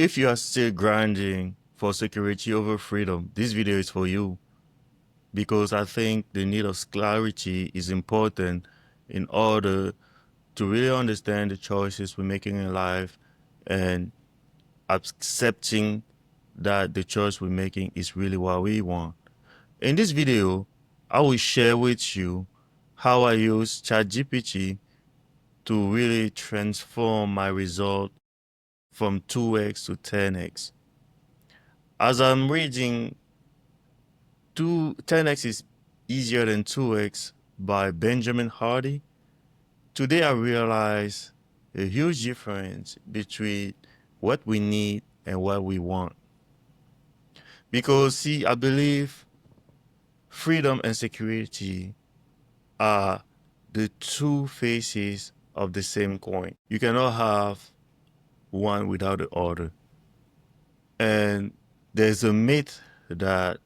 If you are still grinding for security over freedom, this video is for you, because I think the need of clarity is important in order to really understand the choices we're making in life and accepting that the choice we're making is really what we want. In this video, I will share with you how I use ChatGPT to really transform my result from 2x to 10x. As I'm reading 10x is easier than 2x by Benjamin Hardy, today I realize a huge difference between what we need and what we want. Because see, I believe freedom and security are the two faces of the same coin. You cannot have one without the other. And there's a myth that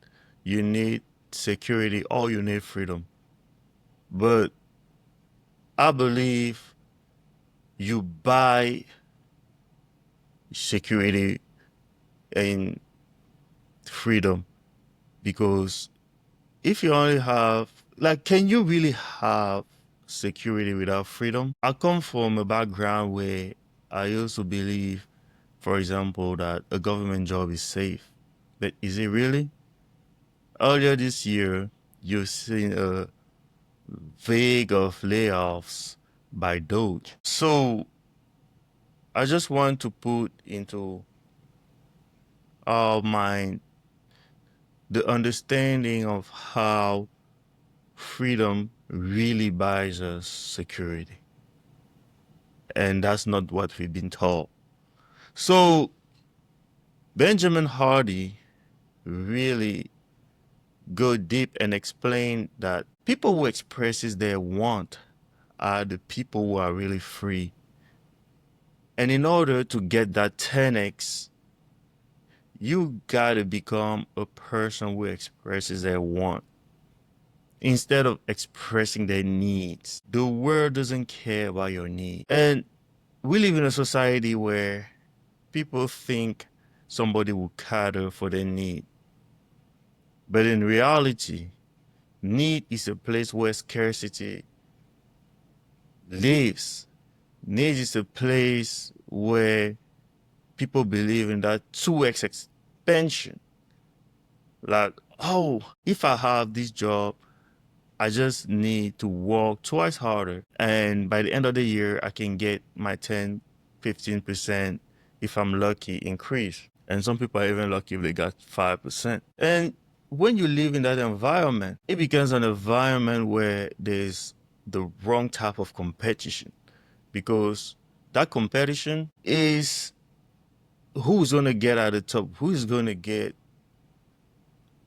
you need security or you need freedom. But I believe you buy security and freedom, because if you only have, like, can you really have security without freedom? I come from a background where I also believe, for example, that a government job is safe. But is it really? Earlier this year, you've seen a vague of layoffs by Doge. So I just want to put into our mind the understanding of how freedom really buys us security. And that's not what we've been taught. So Benjamin Hardy really go deep and explain that people who expresses their want are the people who are really free. And in order to get that 10x, you gotta become a person who expresses their want instead of expressing their needs. The world doesn't care about your needs. And we live in a society where people think somebody will cater for their need. But in reality, need is a place where scarcity lives. Need is a place where people believe in that 2x expansion. Like, oh, if I have this job, I just need to work twice harder. And by the end of the year, I can get my 10, 15%, if I'm lucky, increase. And some people are even lucky if they got 5%. And when you live in that environment, it becomes an environment where there's the wrong type of competition, because that competition is who's going to get at the top, who's going to get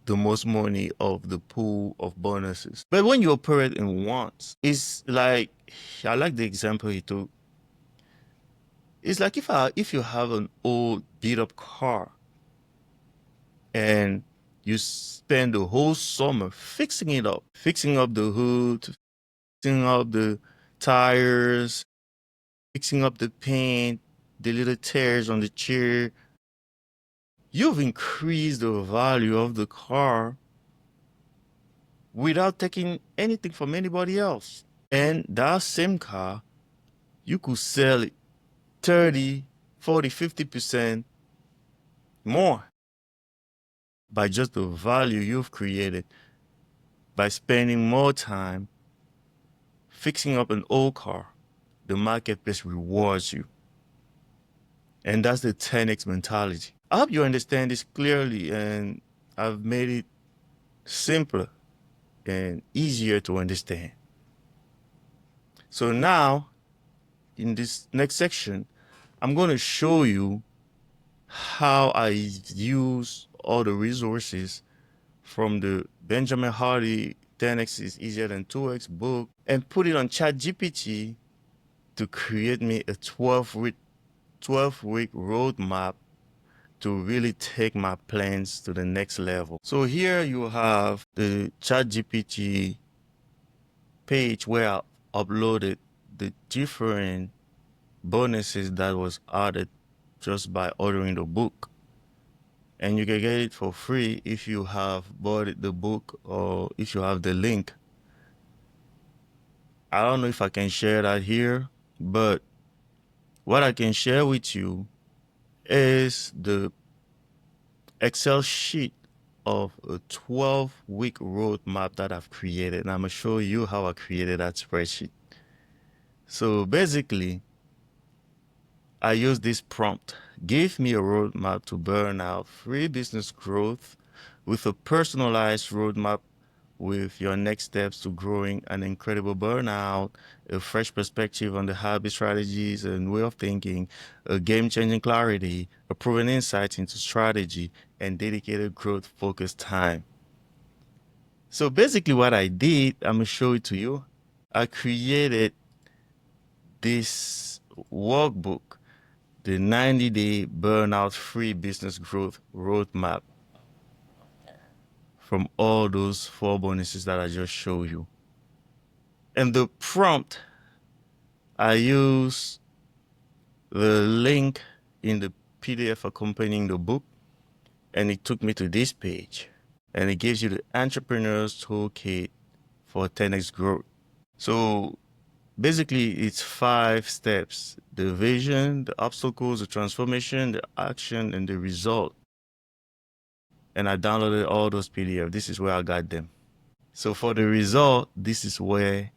the most money of the pool of bonuses. But when you operate in wants, it's like, I like the example he took. It's like if you have an old beat up car and you spend the whole summer fixing it up, fixing up the hood, fixing up the tires, fixing up the paint, the little tears on the chair, you've increased the value of the car without taking anything from anybody else. And that same car, you could sell it 30, 40, 50% more by just the value you've created by spending more time fixing up an old car. The marketplace rewards you. And that's the 10x mentality. I hope you understand this clearly, and I've made it simpler and easier to understand. So now, in this next section, I'm going to show you how I use all the resources from the Benjamin Hardy 10x is easier than 2x book and put it on ChatGPT to create me a 12-week roadmap to really take my plans to the next level. So here you have the ChatGPT page where I uploaded the different bonuses that was added just by ordering the book. And you can get it for free if you have bought the book or if you have the link. I don't know if I can share that here, but what I can share with you is the Excel sheet of a 12-week roadmap that I've created. And I'm going to show you how I created that spreadsheet. So basically, I use this prompt. Give me a roadmap to burn out free business growth with a personalized roadmap with your next steps to growing an incredible burnout, a fresh perspective on the habit strategies and way of thinking, a game-changing clarity, a proven insight into strategy, and dedicated growth-focused time. So basically what I did, I'm going to show it to you. I created this workbook, the 90-day burnout-free business growth roadmap, from all those 4 bonuses that I just showed you. And the prompt, I use the link in the PDF accompanying the book, and it took me to this page. And it gives you the Entrepreneur's Toolkit for 10x growth. So basically, it's 5 steps: the vision, the obstacles, the transformation, the action, and the result. And I downloaded all those PDFs. This is where I got them. So for the result, this is where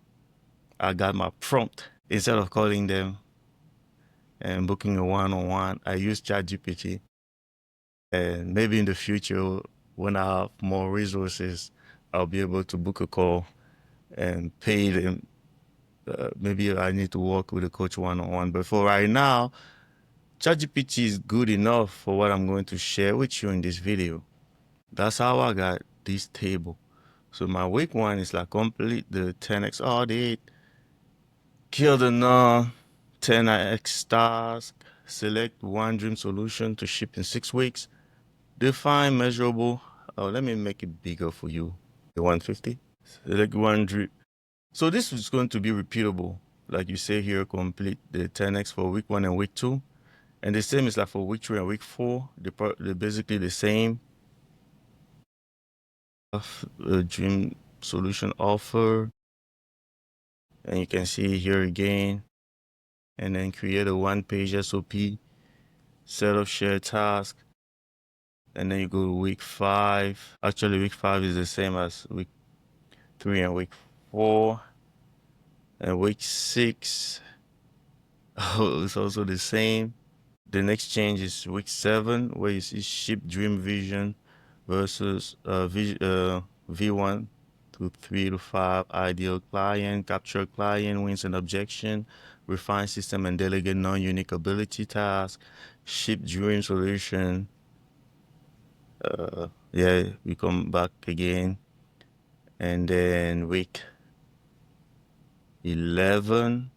I got my prompt. Instead of calling them and booking a one-on-one, I use ChatGPT. And maybe in the future, when I have more resources, I'll be able to book a call and pay them. Maybe I need to work with a coach one-on-one. But for right now, ChatGPT is good enough for what I'm going to share with you in this video. That's how I got this table. So my week 1 is like complete the 10x audit, kill the non 10x task, select one dream solution to ship in 6 weeks, define measurable. Oh, let me make it bigger for you. The 150. Select one dream. So this is going to be repeatable. Like you say here, complete the 10x for week 1 and week 2. And the same is like for week 3 and week 4. They're basically the same. A dream solution offer. And you can see here again. And then create a 1-page SOP. Set up shared task. And then you go to week 5. Actually, week 5 is the same as week 3 and week 4. And week 6 is also the same. The next change is week 7, where you see ship dream vision versus V1 to 3 to 5, ideal client, capture client, wins and objection, refine system and delegate non-unique ability task, ship dream solution. Yeah, we come back again. And then week 11,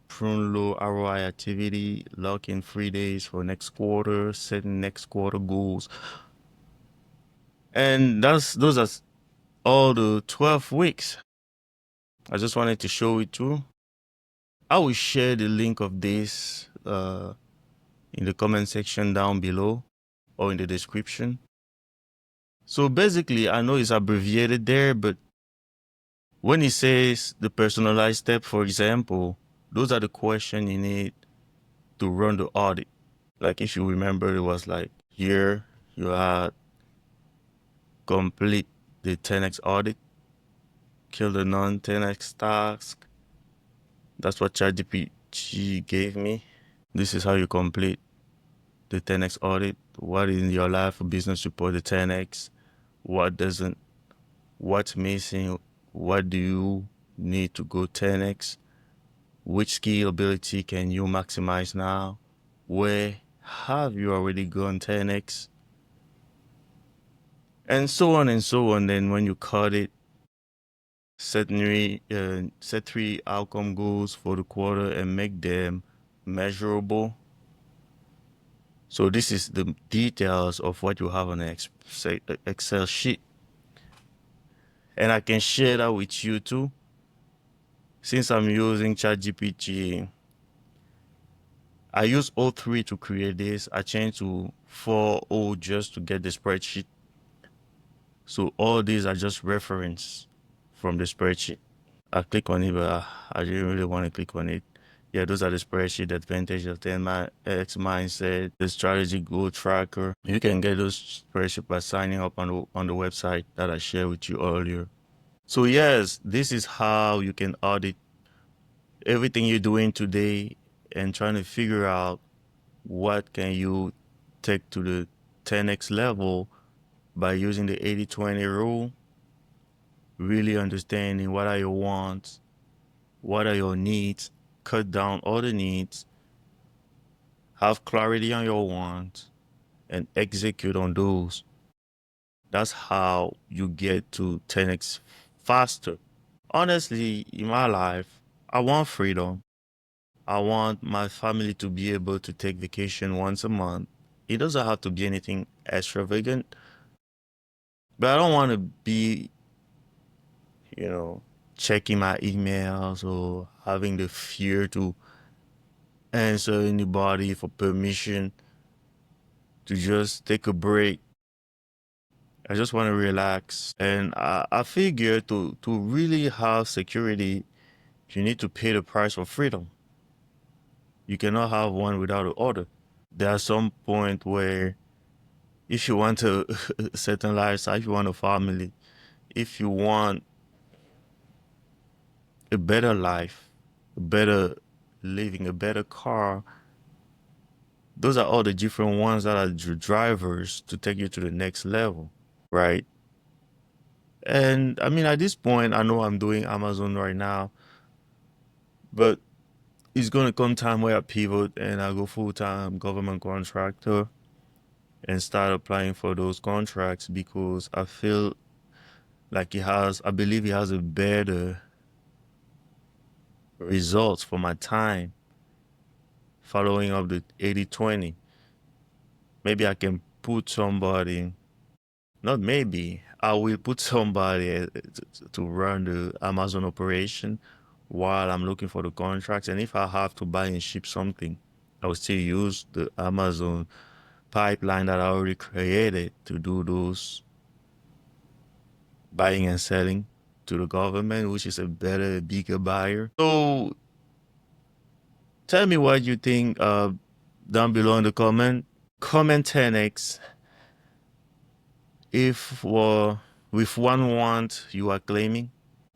prune low ROI activity, lock in 3 days for next quarter, setting next quarter goals. And those are all the 12 weeks. I just wanted to show it too. I will share the link of this in the comment section down below or in the description. So basically, I know it's abbreviated there, but when it says the personalized step, for example, those are the questions you need to run the audit. Like if you remember, it was like here you had complete the 10x audit, kill the non-10x task. That's what ChatGPT gave me. This is how you complete the 10x audit. What in your life for business support the 10x? What doesn't? What's missing? What do you need to go 10x? Which skill ability can you maximize now? Where have you already gone 10x? And so on and so on. Then when you cut it, set 3 outcome goals for the quarter and make them measurable. So this is the details of what you have on an Excel sheet. And I can share that with you too. Since I'm using ChatGPT, I use O3 to create this. I changed to 4.0 just to get the spreadsheet. So all these are just reference from the spreadsheet. I click on it, but I didn't really want to click on it. Yeah, those are the spreadsheet, advantage of 10x mindset, the strategy goal tracker. You can get those spreadsheet by signing up on the website that I shared with you earlier. So yes, this is how you can audit everything you're doing today and trying to figure out what can you take to the 10x level by using the 80-20 rule, really understanding what are your wants, what are your needs, cut down all the needs, have clarity on your wants, and execute on those. That's how you get to 10x faster. Honestly, in my life, I want freedom. I want my family to be able to take vacation once a month. It doesn't have to be anything extravagant, but I don't want to be, you know, checking my emails or having the fear to answer anybody for permission to just take a break. I just want to relax. And I figure to really have security, you need to pay the price for freedom. You cannot have one without the other. There's some point where if you want a certain lifestyle, if you want a family, if you want a better life, a better living, a better car, those are all the different ones that are drivers to take you to the next level, right? And I mean, at this point, I know I'm doing Amazon right now, but it's going to come time where I pivot and I go full-time government contractor and start applying for those contracts because I feel like I believe it has a better results for my time following up the 80-20. Maybe I can put somebody, not maybe, I will put somebody to run the Amazon operation while I'm looking for the contracts. And if I have to buy and ship something, I will still use the Amazon pipeline that I already created to do those buying and selling to the government, which is a better, bigger buyer. So tell me what you think down below in the comment 10x if with one want you are claiming,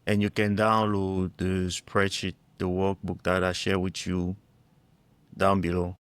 and you can download the spreadsheet, the workbook that I share with you down below.